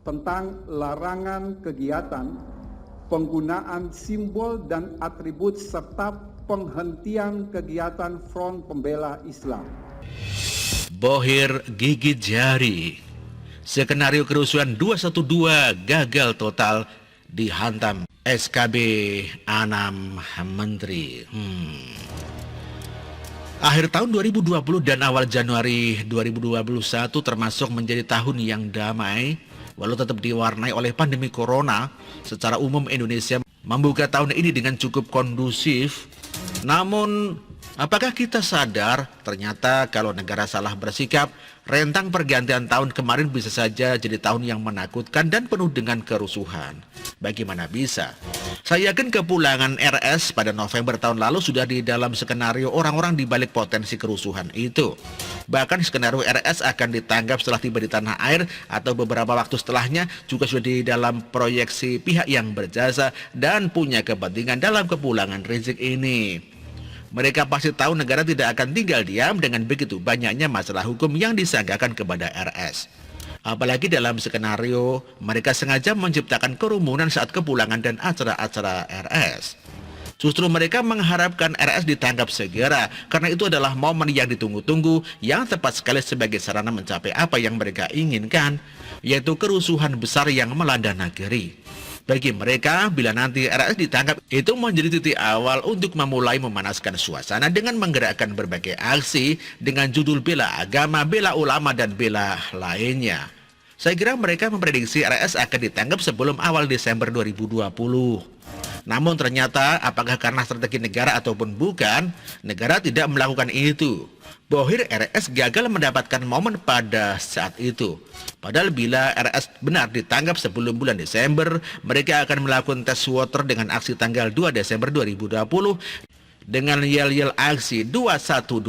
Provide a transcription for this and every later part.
tentang larangan kegiatan, penggunaan simbol dan atribut serta penghentian kegiatan Front Pembela Islam. Bohir gigit jari. Skenario kerusuhan 212 gagal total, dihantam SKB 6 Menteri. Akhir tahun 2020 dan awal Januari 2021 termasuk menjadi tahun yang damai, walau tetap diwarnai oleh pandemi corona. Secara umum Indonesia membuka tahun ini dengan cukup kondusif. Namun, apakah kita sadar ternyata kalau negara salah bersikap, rentang pergantian tahun kemarin bisa saja jadi tahun yang menakutkan dan penuh dengan kerusuhan. Bagaimana bisa? Saya yakin kepulangan RS pada November tahun lalu sudah di dalam skenario orang-orang di balik potensi kerusuhan itu. Bahkan skenario RS akan ditangkap setelah tiba di tanah air atau beberapa waktu setelahnya juga sudah di dalam proyeksi pihak yang berjasa dan punya kepentingan dalam kepulangan Rizik ini. Mereka pasti tahu negara tidak akan tinggal diam dengan begitu banyaknya masalah hukum yang disangkakan kepada RS. Apalagi dalam skenario mereka sengaja menciptakan kerumunan saat kepulangan dan acara-acara RS. Justru mereka mengharapkan RS ditangkap segera karena itu adalah momen yang ditunggu-tunggu yang tepat sekali sebagai sarana mencapai apa yang mereka inginkan, yaitu kerusuhan besar yang melanda negeri. Bagi mereka, bila nanti RS ditangkap, itu menjadi titik awal untuk memulai memanaskan suasana dengan menggerakkan berbagai aksi dengan judul bela agama, bela ulama, dan bela lainnya. Saya kira mereka memprediksi RS akan ditangkap sebelum awal Desember 2020. Namun ternyata, apakah karena strategi negara ataupun bukan, negara tidak melakukan itu. Bohir RS gagal mendapatkan momen pada saat itu. Padahal bila RS benar ditangkap sebelum bulan Desember, mereka akan melakukan tes water dengan aksi tanggal 2 Desember 2020 dengan yel-yel aksi 212.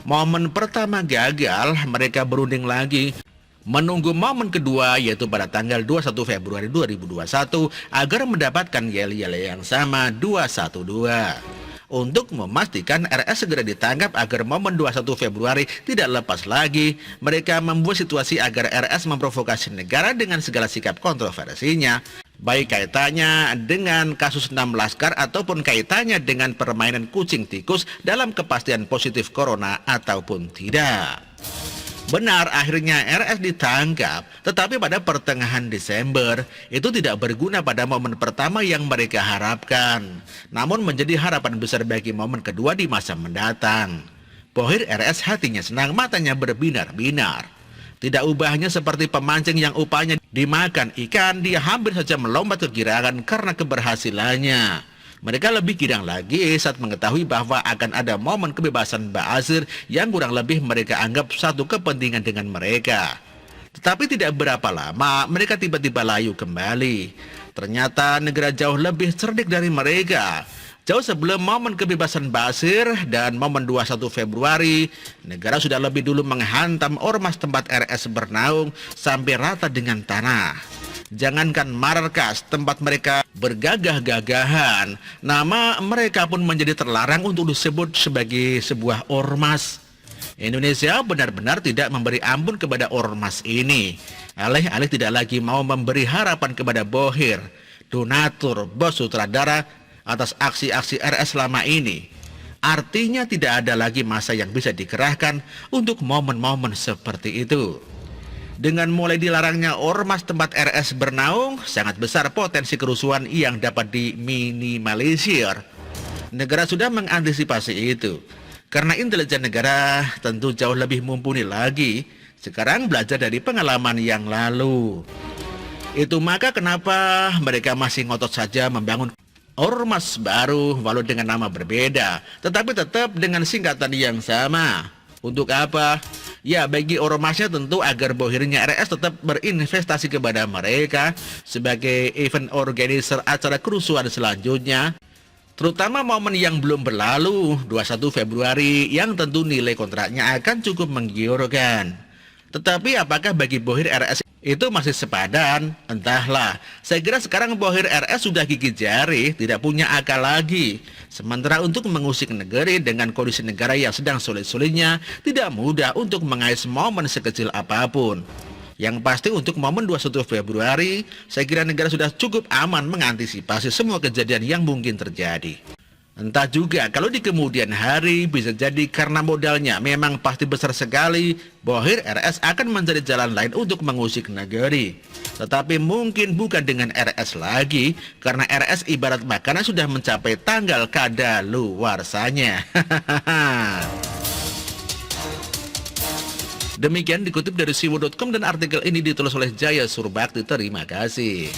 Momen pertama gagal, mereka berunding lagi menunggu momen kedua yaitu pada tanggal 21 Februari 2021 agar mendapatkan yel-yel yang sama 212. Untuk memastikan RS segera ditangkap agar momen 21 Februari tidak lepas lagi, mereka membuat situasi agar RS memprovokasi negara dengan segala sikap kontroversinya, baik kaitannya dengan kasus 6 Laskar ataupun kaitannya dengan permainan kucing tikus dalam kepastian positif corona ataupun tidak. Benar, akhirnya RS ditangkap, tetapi pada pertengahan Desember itu tidak berguna pada momen pertama yang mereka harapkan, namun menjadi harapan besar bagi momen kedua di masa mendatang. Bohir RS hatinya senang, matanya berbinar-binar. Tidak ubahnya seperti pemancing yang upahnya dimakan ikan, dia hampir saja melompat ke girangan karena keberhasilannya. Mereka lebih girang lagi saat mengetahui bahwa akan ada momen kebebasan Ba'asyir yang kurang lebih mereka anggap satu kepentingan dengan mereka. Tetapi tidak berapa lama mereka tiba-tiba layu kembali. Ternyata negara jauh lebih cerdik dari mereka. Jauh sebelum momen kebebasan Ba'asyir dan momen 21 Februari, negara sudah lebih dulu menghantam ormas tempat RS bernaung sampai rata dengan tanah. Jangankan markas tempat mereka bergagah-gagahan, nama mereka pun menjadi terlarang untuk disebut sebagai sebuah ormas. Indonesia benar-benar tidak memberi ampun kepada ormas ini. Alih-alih tidak lagi mau memberi harapan kepada Bohir, donatur, bos sutradara atas aksi-aksi RS selama ini. Artinya tidak ada lagi masa yang bisa dikerahkan untuk momen-momen seperti itu. Dengan mulai dilarangnya ormas tempat RS bernaung, sangat besar potensi kerusuhan yang dapat diminimalisir. Negara sudah mengantisipasi itu. Karena intelijen negara tentu jauh lebih mumpuni lagi. Sekarang belajar dari pengalaman yang lalu. Itu maka kenapa mereka masih ngotot saja membangun ormas baru walau dengan nama berbeda, tetapi tetap dengan singkatan yang sama. Untuk apa? Ya, bagi ormasnya tentu agar bohirnya RS tetap berinvestasi kepada mereka sebagai event organizer acara kerusuhan selanjutnya. Terutama momen yang belum berlalu, 21 Februari, yang tentu nilai kontraknya akan cukup menggiurkan. Tetapi apakah bagi bohir RS itu masih sepadan? Entahlah. Saya kira sekarang bohir RS sudah gigit jari, tidak punya akal lagi. Sementara untuk mengusik negeri dengan kondisi negara yang sedang sulit-sulitnya, tidak mudah untuk mengais momen sekecil apapun. Yang pasti untuk momen 21 Februari, saya kira negara sudah cukup aman mengantisipasi semua kejadian yang mungkin terjadi. Entah juga kalau di kemudian hari bisa jadi karena modalnya memang pasti besar sekali, Bohir RS akan mencari jalan lain untuk mengusik negeri. Tetapi mungkin bukan dengan RS lagi, karena RS ibarat makanan sudah mencapai tanggal kadaluarsanya. Demikian dikutip dari siwo.com dan artikel ini ditulis oleh Jaya Surbakti. Terima kasih.